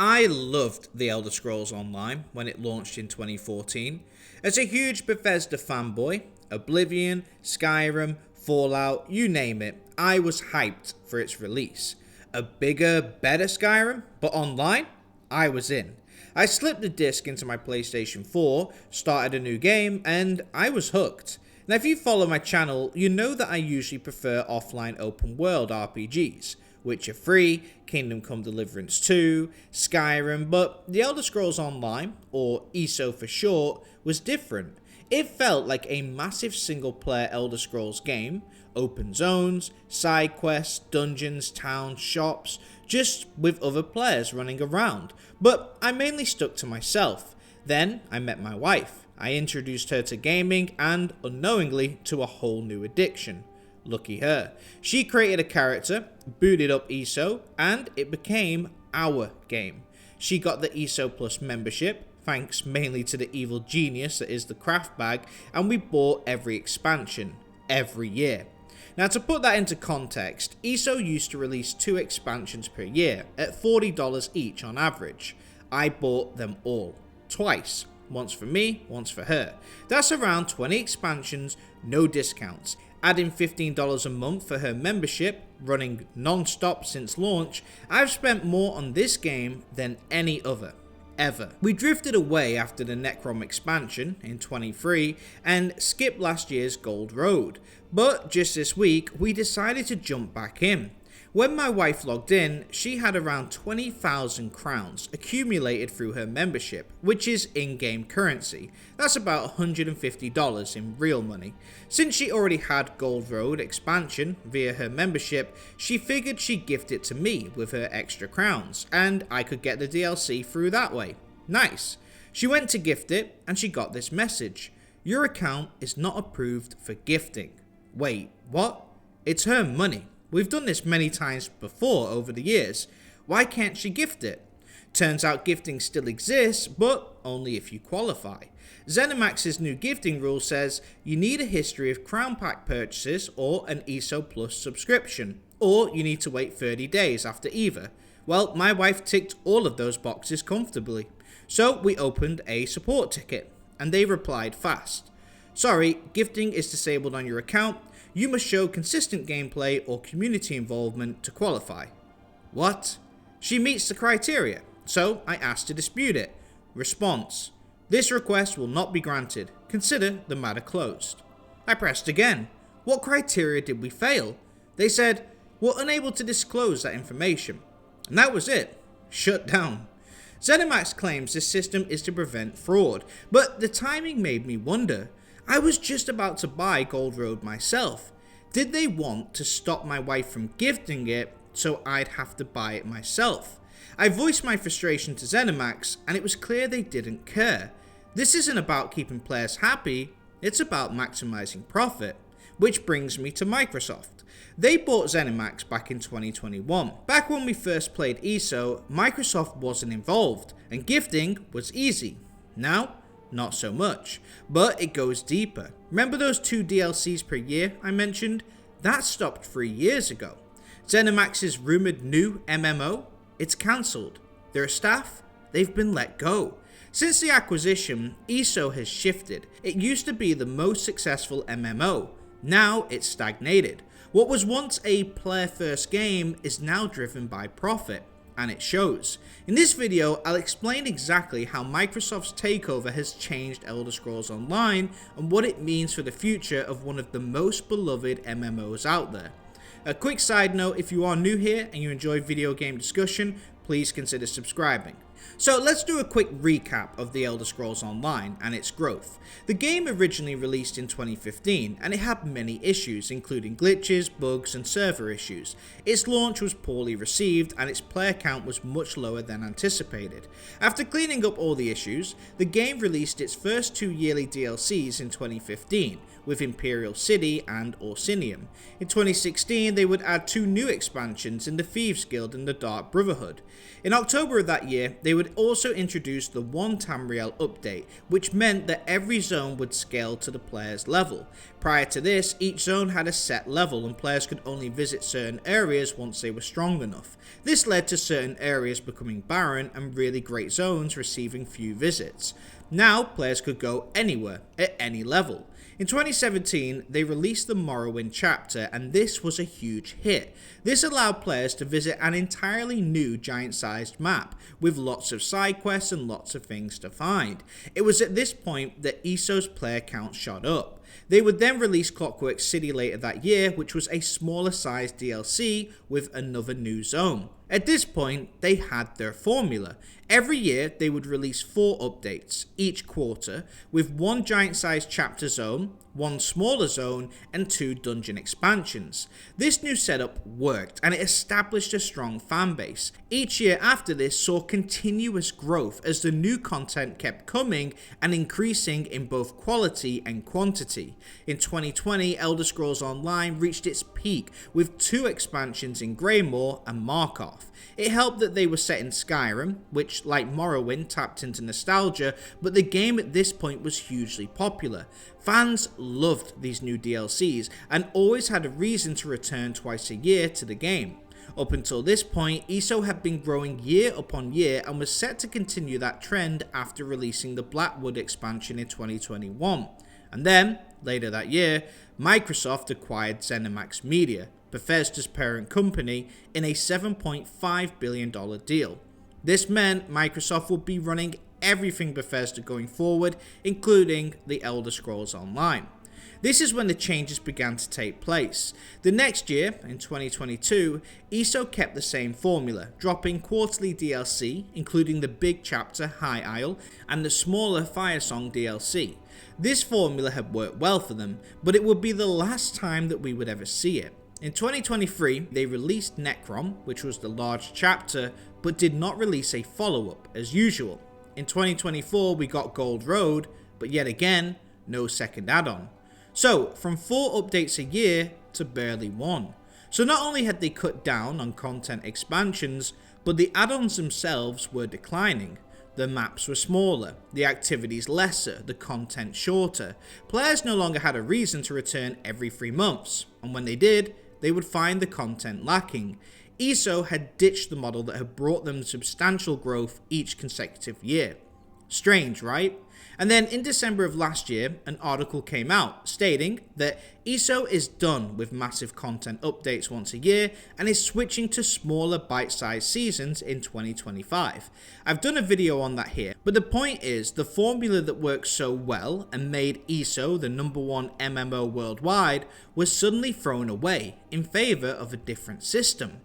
I loved The Elder Scrolls Online when it launched in 2014. As a huge Bethesda fanboy, Oblivion, Skyrim, Fallout, you name it, I was hyped for its release. A bigger, better Skyrim, but online? I was in. I slipped the disc into my PlayStation 4, started a new game, and I was hooked. Now if you follow my channel, you know that I usually prefer offline open world RPGs. Witcher 3, Kingdom Come Deliverance 2, Skyrim, but The Elder Scrolls Online, or ESO for short, was different. It felt like a massive single-player Elder Scrolls game, open zones, side quests, dungeons, towns, shops, just with other players running around. But I mainly stuck to myself. Then I met my wife. I introduced her to gaming and, unknowingly, to a whole new addiction. Lucky her. She created a character, booted up ESO, and it became our game. She got the ESO Plus membership, thanks mainly to the evil genius that is the craft bag, and we bought every expansion, every year. Now to put that into context, ESO used to release 2 expansions per year, at $40 each on average. I bought them all, twice. Once for me, once for her. That's around 20 expansions, no discounts. Adding $15 a month for her membership, running non-stop since launch, I've spent more on this game than any other, ever. We drifted away after the Necrom expansion in 23 and skipped last year's Gold Road, but just this week we decided to jump back in. When my wife logged in, she had around 20,000 crowns accumulated through her membership, which is in-game currency. That's about $150 in real money. Since she already had Gold Road expansion via her membership, she figured she'd gift it to me with her extra crowns, and I could get the DLC through that way. Nice. She went to gift it, and she got this message. Your account is not approved for gifting. Wait, what? It's her money. We've done this many times before over the years. Why can't she gift it? Turns out gifting still exists, but only if you qualify. ZeniMax's new gifting rule says you need a history of Crown Pack purchases or an ESO Plus subscription, or you need to wait 30 days after either. Well, my wife ticked all of those boxes comfortably. So we opened a support ticket, and they replied fast. Sorry, gifting is disabled on your account. You must show consistent gameplay or community involvement to qualify. What? She meets the criteria, so I asked to dispute it. Response: this request will not be granted. Consider the matter closed. I pressed again. What criteria did we fail? They said, we're unable to disclose that information. And that was it. Shut down. ZeniMax claims this system is to prevent fraud, but the timing made me wonder. I was just about to buy Gold Road myself. Did they want to stop my wife from gifting it so I'd have to buy it myself? I voiced my frustration to ZeniMax and it was clear they didn't care. This isn't about keeping players happy, it's about maximizing profit. Which brings me to Microsoft. They bought ZeniMax back in 2021. Back when we first played ESO, Microsoft wasn't involved and gifting was easy. Now, not so much, but it goes deeper. Remember those 2 DLCs per year I mentioned? That stopped 3 years ago. ZeniMax's rumored new MMO? It's cancelled. Their staff? They've been let go. Since the acquisition, ESO has shifted. It used to be the most successful MMO. Now it's stagnated. What was once a player-first game is now driven by profit. And it shows. In this video, I'll explain exactly how Microsoft's takeover has changed Elder Scrolls Online and what it means for the future of one of the most beloved MMOs out there. A quick side note, if you are new here and you enjoy video game discussion, please consider subscribing. So let's do a quick recap of The Elder Scrolls Online and its growth. The game originally released in 2015 and it had many issues including glitches, bugs and server issues. Its launch was poorly received and its player count was much lower than anticipated. After cleaning up all the issues, the game released its first 2 yearly DLCs in 2015 with Imperial City and Orsinium. In 2016 they would add 2 new expansions in the Thieves Guild and the Dark Brotherhood. In October of that year they they would also introduce the One Tamriel update, which meant that every zone would scale to the player's level. Prior to this, each zone had a set level and players could only visit certain areas once they were strong enough. This led to certain areas becoming barren and really great zones receiving few visits. Now, players could go anywhere, at any level. In 2017, they released the Morrowind chapter, and this was a huge hit. This allowed players to visit an entirely new giant-sized map, with lots of side quests and lots of things to find. It was at this point that ESO's player count shot up. They would then release Clockwork City later that year, which was a smaller sized DLC with another new zone. At this point, they had their formula. Every year, they would release 4 updates each quarter, with 1 giant-sized chapter zone, 1 smaller zone, and 2 dungeon expansions. This new setup worked, and it established a strong fanbase. Each year after this saw continuous growth as the new content kept coming and increasing in both quality and quantity. In 2020, Elder Scrolls Online reached its peak with 2 expansions in Greymoor and Markarth. It helped that they were set in Skyrim, which, like Morrowind, tapped into nostalgia, but the game at this point was hugely popular. Fans loved these new DLCs and always had a reason to return twice a year to the game. Up until this point, ESO had been growing year upon year and was set to continue that trend after releasing the Blackwood expansion in 2021. And then, later that year, Microsoft acquired ZeniMax Media, Bethesda's parent company, in a $7.5 billion deal. This meant Microsoft would be running everything Bethesda going forward, including the Elder Scrolls Online. This is when the changes began to take place. The next year, in 2022, ESO kept the same formula, dropping quarterly DLC, including the big chapter High Isle and the smaller Firesong DLC. This formula had worked well for them, but it would be the last time that we would ever see it. In 2023, they released Necrom, which was the large chapter, but did not release a follow-up as usual. In 2024, we got Gold Road, but yet again, no second add-on. So, from 4 updates a year to barely 1. So not only had they cut down on content expansions, but the add-ons themselves were declining. The maps were smaller, the activities lesser, the content shorter. Players no longer had a reason to return every 3 months, and when they did, they would find the content lacking. ESO had ditched the model that had brought them substantial growth each consecutive year. Strange, right? And then in December of last year, an article came out stating that ESO is done with massive content updates once a year and is switching to smaller bite-sized seasons in 2025. I've done a video on that here, but the point is the formula that worked so well and made ESO the #1 MMO worldwide was suddenly thrown away in favor of a different system.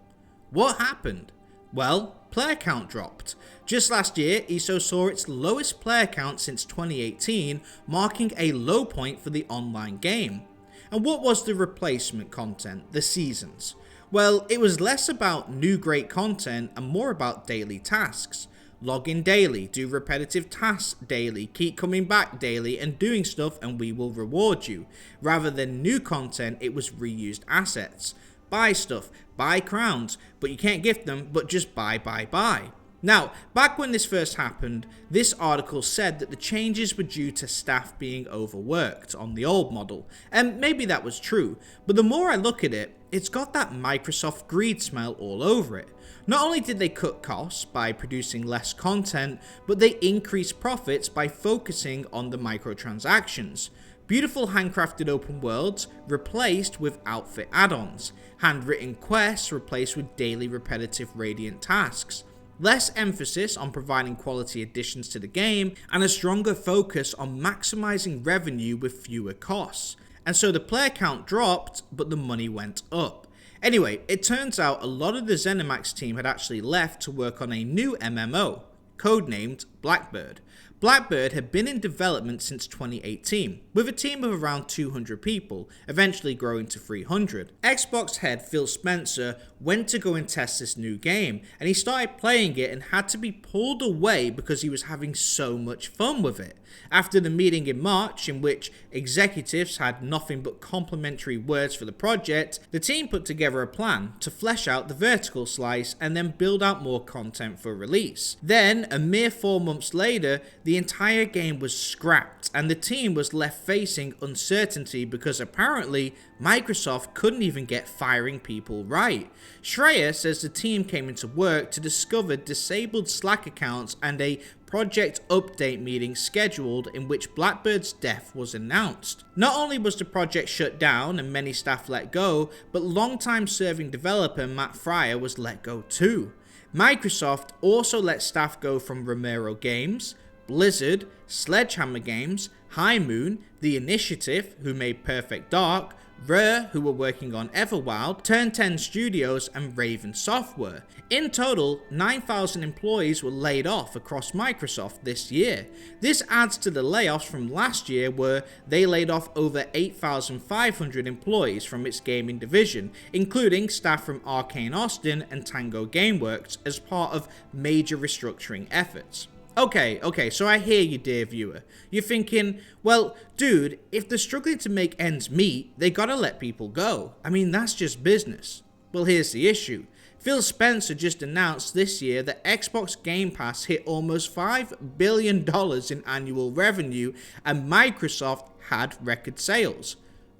What happened? Well, player count dropped. Just last year, ESO saw its lowest player count since 2018, marking a low point for the online game. And what was the replacement content, the seasons? Well, it was less about new great content and more about daily tasks. Log in daily, do repetitive tasks daily, keep coming back daily and doing stuff and we will reward you. Rather than new content, it was reused assets. Buy stuff, buy crowns, but you can't gift them, but just buy. Now, back when this first happened, this article said that the changes were due to staff being overworked on the old model, and maybe that was true, but the more I look at it, it's got that Microsoft greed smell all over it. Not only did they cut costs by producing less content, but they increased profits by focusing on the microtransactions. Beautiful handcrafted open worlds replaced with outfit add-ons, handwritten quests replaced with daily repetitive radiant tasks, less emphasis on providing quality additions to the game, and a stronger focus on maximizing revenue with fewer costs. And so the player count dropped, but the money went up. Anyway, it turns out a lot of the ZeniMax team had actually left to work on a new MMO, codenamed Blackbird. Blackbird had been in development since 2018, with a team of around 200 people, eventually growing to 300. Xbox head Phil Spencer went to go and test this new game, and he started playing it and had to be pulled away because he was having so much fun with it. After the meeting in March, in which executives had nothing but complimentary words for the project, the team put together a plan to flesh out the vertical slice and then build out more content for release. Then, a mere 4 months later, the entire game was scrapped and the team was left facing uncertainty because apparently Microsoft couldn't even get firing people right. Schreier says the team came into work to discover disabled Slack accounts and a project update meeting scheduled in which Blackbird's death was announced. Not only was the project shut down and many staff let go, but longtime serving developer Matt Fryer was let go too. Microsoft also let staff go from Romero Games, Blizzard, Sledgehammer Games, High Moon, The Initiative, who made Perfect Dark, Rare, who were working on Everwild, Turn 10 Studios, and Raven Software. In total, 9,000 employees were laid off across Microsoft this year. This adds to the layoffs from last year where they laid off over 8,500 employees from its gaming division, including staff from Arcane Austin and Tango Gameworks as part of major restructuring efforts. Okay, so I hear you, dear viewer. You're thinking, well, dude, if they're struggling to make ends meet, they gotta let people go. I mean, that's just business. Well, here's the issue. Phil Spencer just announced this year that Xbox Game Pass hit almost $5 billion in annual revenue, and Microsoft had record sales.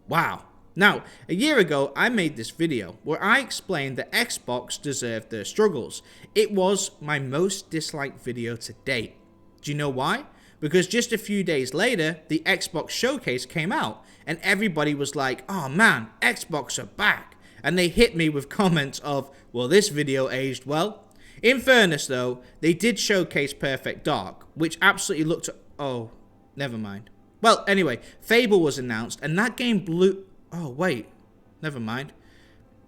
Wow. Now, a year ago, I made this video where I explained that Xbox deserved their struggles. It was my most disliked video to date. Do you know why? Because just a few days later, the Xbox Showcase came out, and everybody was like, oh man, Xbox are back. And they hit me with comments of, well, this video aged well. In fairness though, they did showcase Perfect Dark, which absolutely looked, oh, never mind. Well, anyway, Fable was announced, and that game blew... Oh, wait. Never mind.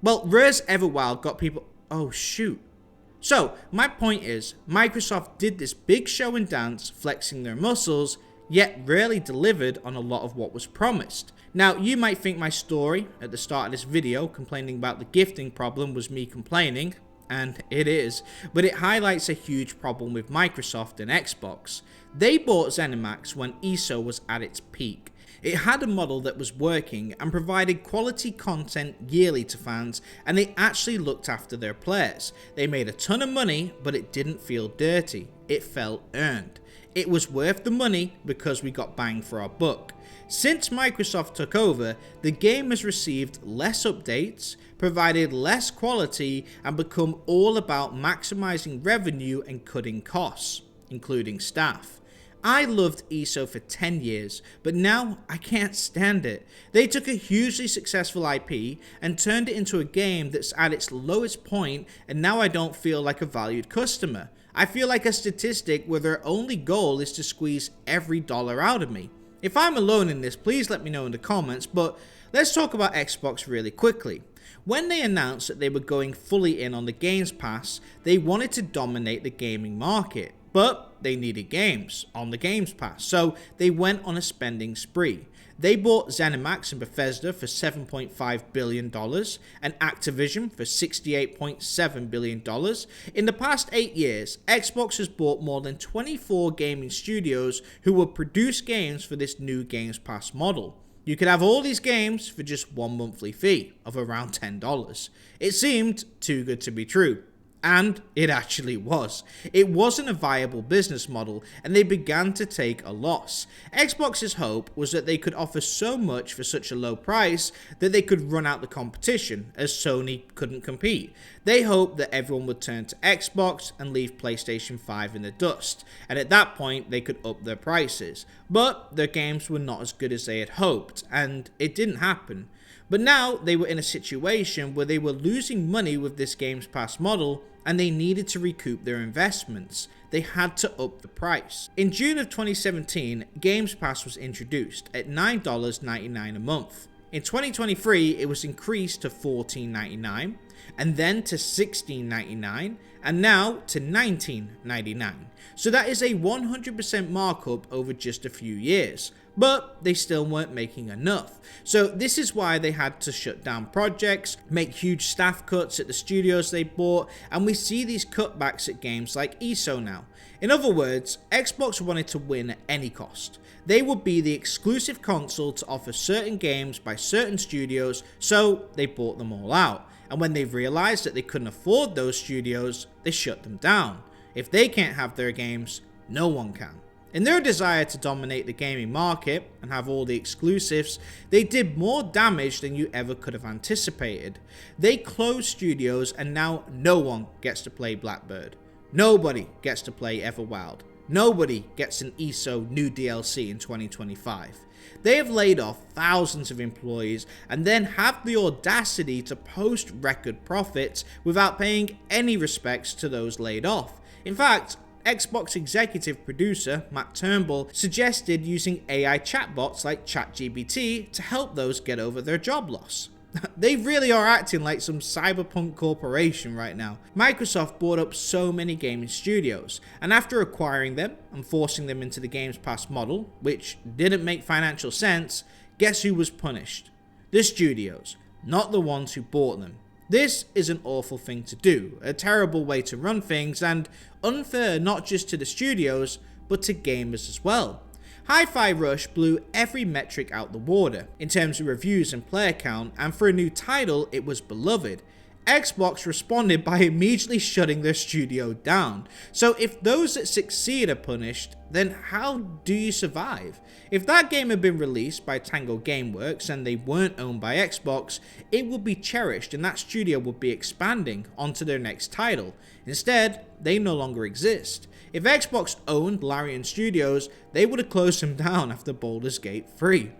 Well, Rare's Everwild got people... Oh, shoot. So, my point is, Microsoft did this big show and dance, flexing their muscles, yet rarely delivered on a lot of what was promised. Now, you might think my story at the start of this video, complaining about the gifting problem, was me complaining, and it is, but it highlights a huge problem with Microsoft and Xbox. They bought ZeniMax when ESO was at its peak. It had a model that was working and provided quality content yearly to fans, and they actually looked after their players. They made a ton of money, but it didn't feel dirty. It felt earned. It was worth the money because we got bang for our buck. Since Microsoft took over, the game has received less updates, provided less quality, and become all about maximizing revenue and cutting costs, including staff. I loved ESO for 10 years, but now I can't stand it. They took a hugely successful IP and turned it into a game that's at its lowest point, and now I don't feel like a valued customer. I feel like a statistic where their only goal is to squeeze every dollar out of me. If I'm alone in this, please let me know in the comments, but let's talk about Xbox really quickly. When they announced that they were going fully in on the Games Pass, they wanted to dominate the gaming market. But they needed games on the Games Pass, so they went on a spending spree. They bought ZeniMax and Bethesda for $7.5 billion and Activision for $68.7 billion. In the past 8 years, Xbox has bought more than 24 gaming studios who will produce games for this new Games Pass model. You could have all these games for just one monthly fee of around $10. It seemed too good to be true. And it actually was. It wasn't a viable business model, and they began to take a loss. Xbox's hope was that they could offer so much for such a low price that they could run out the competition, as Sony couldn't compete. They hoped that everyone would turn to Xbox and leave PlayStation 5 in the dust, and at that point they could up their prices. But their games were not as good as they had hoped, and it didn't happen. But now they were in a situation where they were losing money with this Games Pass model, and they needed to recoup their investments. They had to up the price. In June of 2017, Games Pass was introduced at $9.99 a month. In 2023, it was increased to $14.99. and then to $16.99, and now to $19.99. So that is a 100% markup over just a few years. But they still weren't making enough. So this is why they had to shut down projects, make huge staff cuts at the studios they bought, and we see these cutbacks at games like ESO now. In other words, Xbox wanted to win at any cost. They would be the exclusive console to offer certain games by certain studios, so they bought them all out. And when they realized that they couldn't afford those studios, they shut them down. If they can't have their games, no one can. In their desire to dominate the gaming market and have all the exclusives, they did more damage than you ever could have anticipated. They closed studios and now no one gets to play Blackbird. Nobody gets to play Everwild. Nobody gets an ESO new DLC in 2025. They have laid off thousands of employees and then have the audacity to post record profits without paying any respects to those laid off. In fact, Xbox executive producer Matt Turnbull suggested using AI chatbots like ChatGPT to help those get over their job loss. They really are acting like some cyberpunk corporation right now. Microsoft bought up so many gaming studios, and after acquiring them and forcing them into the Games Pass model, which didn't make financial sense, guess who was punished? The studios, not the ones who bought them. This is an awful thing to do, a terrible way to run things, and unfair not just to the studios, but to gamers as well. Hi-Fi Rush blew every metric out the water, in terms of reviews and player count, and for a new title, it was beloved. Xbox responded by immediately shutting their studio down. So if those that succeed are punished, then how do you survive? If that game had been released by Tango Gameworks and they weren't owned by Xbox, it would be cherished and that studio would be expanding onto their next title. Instead, they no longer exist. If Xbox owned Larian Studios, they would have closed them down after Baldur's Gate 3.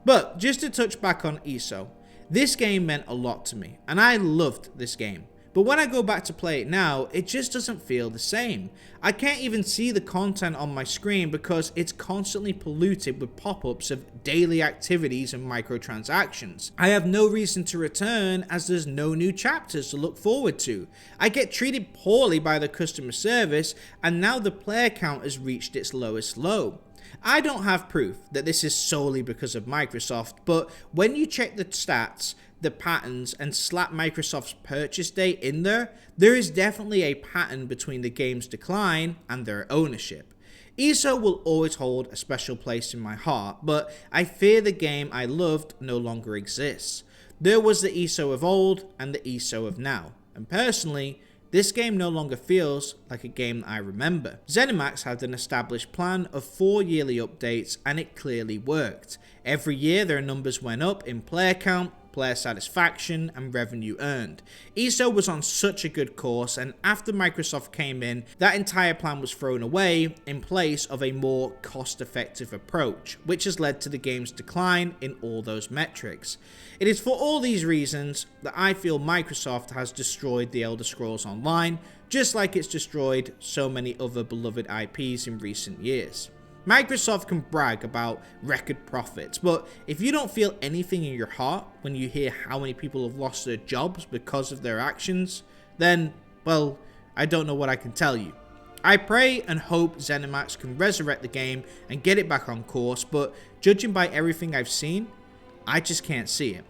But just to touch back on ESO, this game meant a lot to me, and I loved this game. But when I go back to play it now, it just doesn't feel the same. I can't even see the content on my screen because it's constantly polluted with pop-ups of daily activities and microtransactions. I have no reason to return as there's no new chapters to look forward to. I get treated poorly by the customer service, and now the player count has reached its lowest low. I don't have proof that this is solely because of Microsoft, but when you check the stats, the patterns, and slap Microsoft's purchase date in there, there is definitely a pattern between the game's decline and their ownership. ESO will always hold a special place in my heart, but I fear the game I loved no longer exists. There was the ESO of old and the ESO of now, and personally, this game no longer feels like a game I remember. ZeniMax had an established plan of 4 yearly updates and it clearly worked. Every year their numbers went up in player count, player satisfaction, and revenue earned. ESO was on such a good course, and after Microsoft came in, that entire plan was thrown away in place of a more cost-effective approach, which has led to the game's decline in all those metrics. It is for all these reasons that I feel Microsoft has destroyed The Elder Scrolls Online, just like it's destroyed so many other beloved IPs in recent years. Microsoft can brag about record profits, but if you don't feel anything in your heart when you hear how many people have lost their jobs because of their actions, then, well, I don't know what I can tell you. I pray and hope ZeniMax can resurrect the game and get it back on course, but judging by everything I've seen, I just can't see it.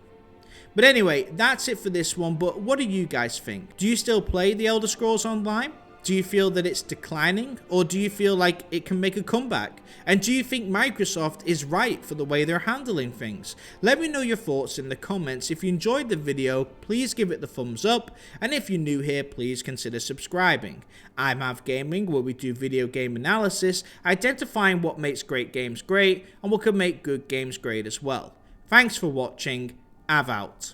But anyway, that's it for this one, but what do you guys think? Do you still play The Elder Scrolls Online? Do you feel that it's declining, or do you feel like it can make a comeback? And do you think Microsoft is right for the way they're handling things? Let me know your thoughts in the comments. If you enjoyed the video, please give it the thumbs up, and if you're new here, please consider subscribing. I'm Av Gaming, where we do video game analysis, identifying what makes great games great, and what can make good games great as well. Thanks for watching. Av out.